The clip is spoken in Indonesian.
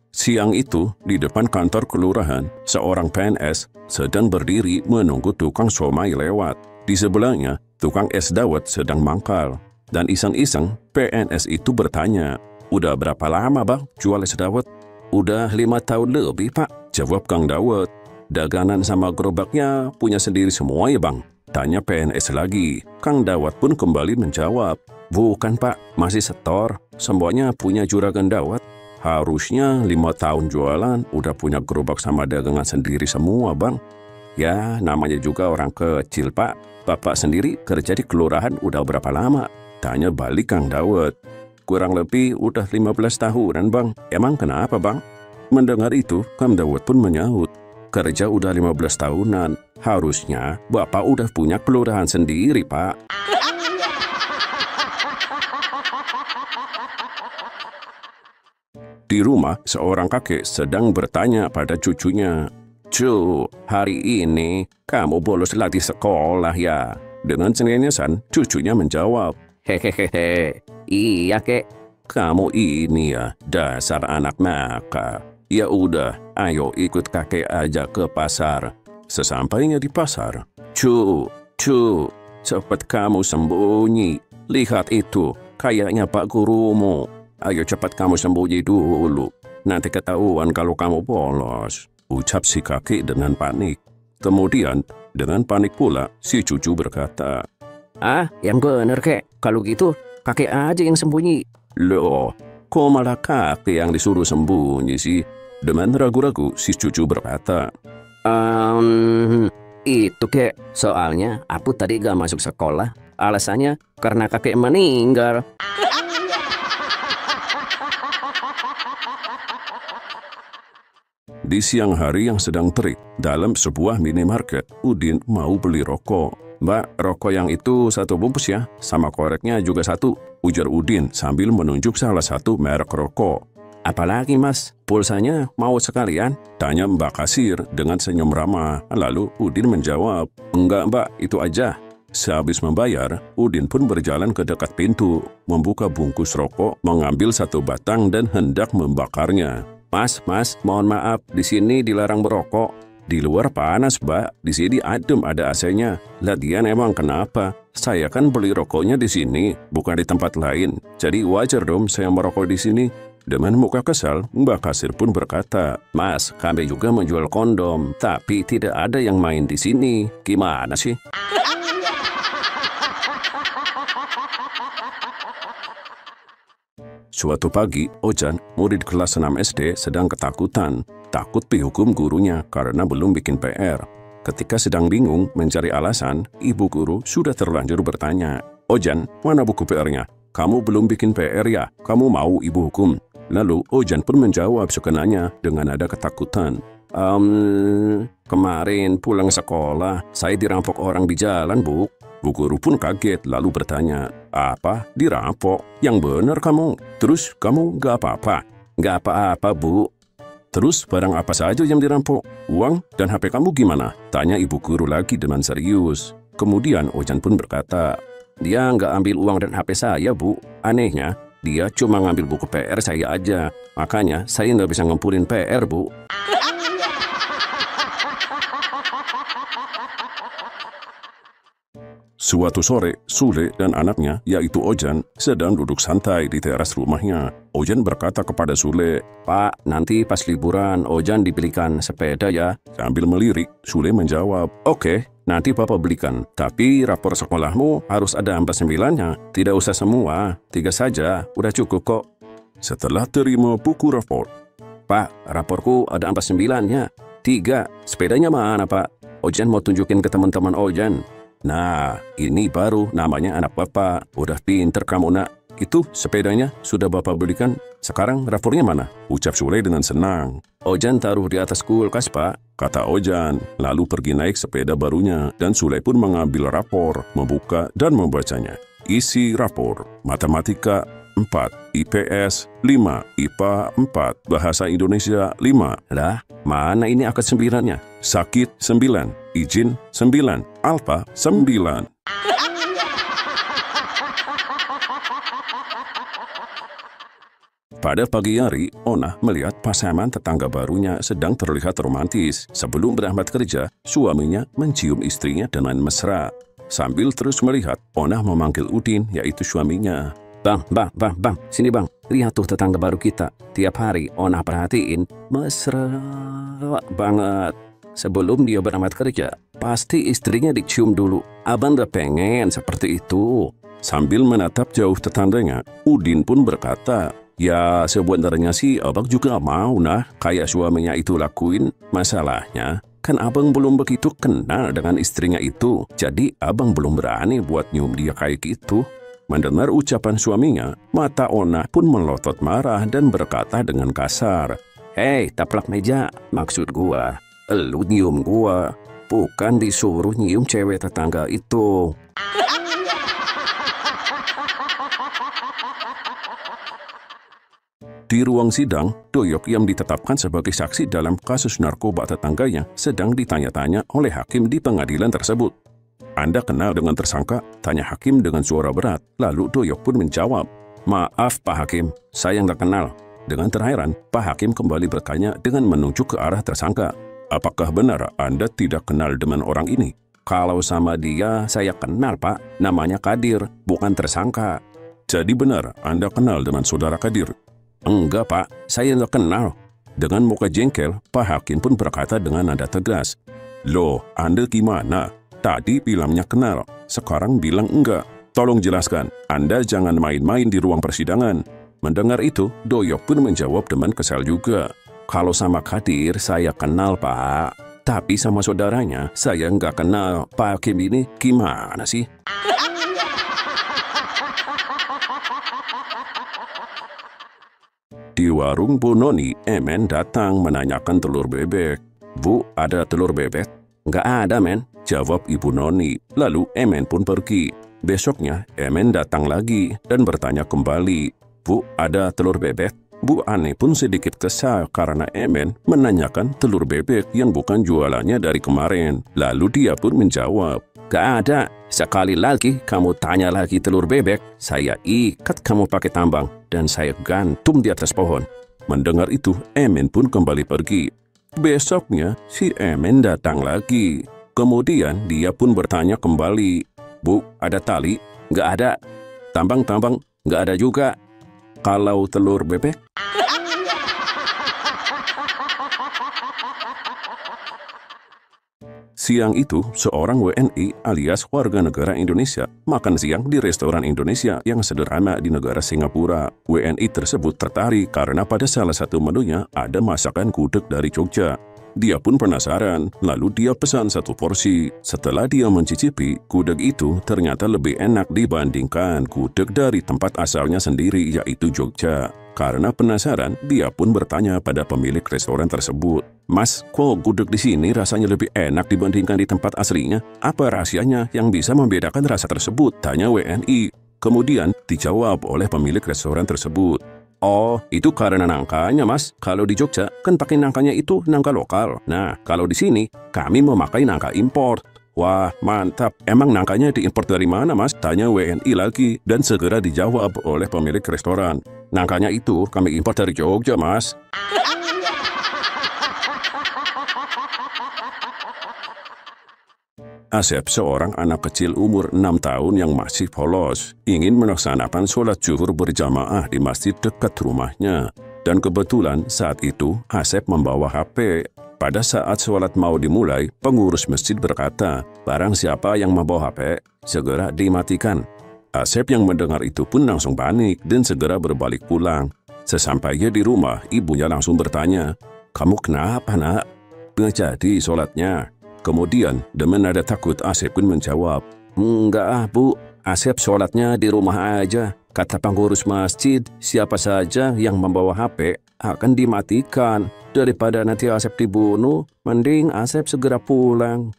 Siang itu, di depan kantor kelurahan, seorang PNS sedang berdiri menunggu tukang somai lewat. Di sebelahnya, tukang es dawet sedang mangkal. Dan iseng-iseng, PNS itu bertanya, "Udah berapa lama bang jual es dawet?" "Udah 5 tahun lebih pak," jawab Kang Dawet. "Dagangan sama gerobaknya punya sendiri semua ya bang?" Tanya PNS lagi. Kang Dawet pun kembali menjawab, "Bukan pak, masih setor. Semuanya punya juragan Dawet. Harusnya 5 tahun jualan udah punya gerobak sama dagangan sendiri semua bang." "Ya namanya juga orang kecil pak. Bapak sendiri kerja di kelurahan udah berapa lama?" Tanya balik Kang Dawet. "Kurang lebih udah 15 tahunan bang." "Emang kenapa bang?" Mendengar itu Kang Dawet pun menyahut, "Kerja udah 15 tahunan. Harusnya bapak udah punya kelurahan sendiri pak." Di rumah, seorang kakek sedang bertanya pada cucunya, "Cu, hari ini kamu bolos lagi sekolah ya?" Dengan cengengesan, cucunya menjawab, "Hehehe, iya kek." "Kamu ini ya, dasar anak nakal. Ya udah, ayo ikut kakek aja ke pasar." Sesampainya di pasar, Cu, cepat kamu sembunyi. Lihat itu, kayaknya Pak Gurumu. Ayo cepat kamu sembunyi dulu. Nanti ketahuan kalau kamu bolos," ucap si kakek dengan panik. Kemudian, dengan panik pula, si cucu berkata, "Ah, yang bener kek. Kalau gitu, kakek aja yang sembunyi." "Loh, kok malah kakek yang disuruh sembunyi sih?" Dengan ragu-ragu, si cucu berkata, Itu kek. Soalnya aku tadi gak masuk sekolah. Alasannya karena kakek meninggal." Di siang hari yang sedang terik, dalam sebuah minimarket, Udin mau beli rokok. "Mbak, rokok yang itu 1 bungkus ya, sama koreknya juga 1, ujar Udin sambil menunjuk salah satu merek rokok. "Apalagi mas, pulsanya mau sekalian?" tanya Mbak kasir dengan senyum ramah. Lalu Udin menjawab, "Enggak mbak, itu aja." Sehabis membayar, Udin pun berjalan ke dekat pintu, membuka bungkus rokok, mengambil 1 batang dan hendak membakarnya. Mas, mohon maaf, di sini dilarang berokok." "Di luar panas, Mbak. Di sini adem, ada AC-nya. Lagian emang kenapa? Saya kan beli rokoknya di sini, bukan di tempat lain. Jadi wajar dong saya merokok di sini." Dengan muka kesal, Mbak kasir pun berkata, "Mas, kami juga menjual kondom, tapi tidak ada yang main di sini. Gimana sih?" Suatu pagi, Ojan, murid kelas 6 SD, sedang ketakutan. Takut dihukum gurunya karena belum bikin PR. Ketika sedang bingung mencari alasan, ibu guru sudah terlanjur bertanya, "Ojan, mana buku PR-nya? Kamu belum bikin PR ya? Kamu mau ibu hukum?" Lalu Ojan pun menjawab sekenanya dengan nada ketakutan, Kemarin pulang sekolah, saya dirampok orang di jalan, Bu." Bu guru pun kaget lalu bertanya, "Apa? Dirampok? Yang benar kamu? Terus kamu gak apa-apa?" "Gak apa-apa, Bu." "Terus barang apa saja yang dirampok? Uang dan HP kamu gimana?" tanya ibu guru lagi dengan serius. Kemudian Ojan pun berkata, "Dia nggak ambil uang dan HP saya, Bu. Anehnya, dia cuma ngambil buku PR saya aja. Makanya saya nggak bisa ngumpulin PR, Bu." Suatu sore, Sule dan anaknya, yaitu Ojan, sedang duduk santai di teras rumahnya. Ojan berkata kepada Sule, "Pak, nanti pas liburan Ojan dibelikan sepeda ya." Sambil melirik, Sule menjawab, "Oke, nanti Papa belikan. Tapi rapor sekolahmu harus ada 49-nya. Tidak usah semua, 3 saja, udah cukup kok." Setelah terima buku rapor, "Pak, raporku ada 49-nya. 3, sepedanya mana Pak?" Ojan mau tunjukin ke teman-teman Ojan. "Nah, ini baru namanya anak Bapak. Udah pinter kamu nak. Itu sepedanya sudah Bapak belikan. Sekarang rapornya mana?" ucap Sule dengan senang. "Ojan taruh di atas kulkas, Pak," kata Ojan. Lalu pergi naik sepeda barunya dan Sule pun mengambil rapor, membuka dan membacanya. Isi rapor: Matematika 4, IPS 5, IPA 4, Bahasa Indonesia 5. Lah, mana ini akad 9-nya? Sakit 9, izin 9, alfa 9. Pada pagi hari, Onah melihat pasangan tetangga barunya sedang terlihat romantis. Sebelum berangkat kerja, suaminya mencium istrinya dengan mesra. Sambil terus melihat, Onah memanggil Udin, yaitu suaminya. Bang, sini bang. Lihat tuh tetangga baru kita. Tiap hari Onah perhatiin, mesra banget. Sebelum dia berangkat kerja, pasti istrinya dicium dulu. Abang udah pengen seperti itu. Sambil menatap jauh tetangganya, Udin pun berkata, "Ya sebenarnya sih abang juga mau nah kayak suaminya itu lakuin. Masalahnya kan abang belum begitu kenal dengan istrinya itu. Jadi abang belum berani buat nyium dia kayak gitu." Mendengar ucapan suaminya, mata Onah pun melotot marah dan berkata dengan kasar, "Hei, taplak meja, maksud gua, elu nyium gua, bukan disuruh nyium cewek tetangga itu." Di ruang sidang, Doyok yang ditetapkan sebagai saksi dalam kasus narkoba tetangganya sedang ditanya-tanya oleh hakim di pengadilan tersebut. "Anda kenal dengan tersangka?" tanya hakim dengan suara berat. Lalu Doyok pun menjawab, "Maaf Pak Hakim, saya nggak kenal." Dengan terheran, Pak Hakim kembali bertanya dengan menunjuk ke arah tersangka, "Apakah benar Anda tidak kenal dengan orang ini?" "Kalau sama dia, saya kenal Pak, namanya Kadir, bukan tersangka." "Jadi benar Anda kenal dengan saudara Kadir?" "Enggak Pak, saya nggak kenal." Dengan muka jengkel, Pak Hakim pun berkata dengan nada tegas, "Loh, Anda gimana? Tadi bilangnya kenal, sekarang bilang enggak. Tolong jelaskan, Anda jangan main-main di ruang persidangan." Mendengar itu, Doyok pun menjawab dengan kesal juga, "Kalau sama Kadir, saya kenal Pak. Tapi sama saudaranya, saya nggak kenal. Pak Hakim ini gimana sih?" Di warung Bu Noni, Emen datang menanyakan telur bebek. "Bu, ada telur bebek?" "Nggak ada, Men," jawab Ibu Noni. Lalu Emen pun pergi. Besoknya, Emen datang lagi dan bertanya kembali, "Bu, ada telur bebek?" Bu Ane pun sedikit kesal karena Emen menanyakan telur bebek yang bukan jualannya dari kemarin. Lalu dia pun menjawab, "Gak ada. Sekali lagi kamu tanya lagi telur bebek, saya ikat kamu pakai tambang dan saya gantung di atas pohon." Mendengar itu, Emen pun kembali pergi. Besoknya, si Emen datang lagi. Kemudian dia pun bertanya kembali, "Bu, ada tali?" "Gak ada." "Tambang-tambang?" "Gak ada juga." "Kalau telur bebek?" Siang itu, seorang WNI alias warga negara Indonesia makan siang di restoran Indonesia yang sederhana di negara Singapura. WNI tersebut tertarik karena pada salah satu menunya ada masakan gudeg dari Jogja. Dia pun penasaran, lalu dia pesan satu porsi. Setelah dia mencicipi, gudeg itu ternyata lebih enak dibandingkan gudeg dari tempat asalnya sendiri, yaitu Jogja. Karena penasaran, dia pun bertanya pada pemilik restoran tersebut, "Mas, kok gudeg di sini rasanya lebih enak dibandingkan di tempat aslinya? Apa rahasianya yang bisa membedakan rasa tersebut?" tanya WNI. Kemudian dijawab oleh pemilik restoran tersebut, "Oh, itu karena nangkanya, Mas. Kalau di Jogja, kan pakai nangkanya itu nangka lokal. Nah, kalau di sini, kami memakai nangka impor." "Wah, mantap. Emang nangkanya diimpor dari mana, Mas?" tanya WNI lagi, dan segera dijawab oleh pemilik restoran, "Nangkanya itu kami impor dari Jogja, Mas." Asep, seorang anak kecil umur 6 tahun yang masih polos, ingin melaksanakan sholat zuhur berjamaah di masjid dekat rumahnya. Dan kebetulan saat itu Asep membawa HP. Pada saat sholat mau dimulai, pengurus masjid berkata, "Barang siapa yang membawa HP, segera dimatikan." Asep yang mendengar itu pun langsung panik dan segera berbalik pulang. Sesampainya di rumah, ibunya langsung bertanya, "Kamu kenapa, Nak? Nggak jadi sholatnya?" Kemudian, dengan nada takut, Asep pun menjawab, "Enggak Bu, Asep sholatnya di rumah aja. Kata pengurus masjid, siapa saja yang membawa HP akan dimatikan. Daripada nanti Asep dibunuh, mending Asep segera pulang."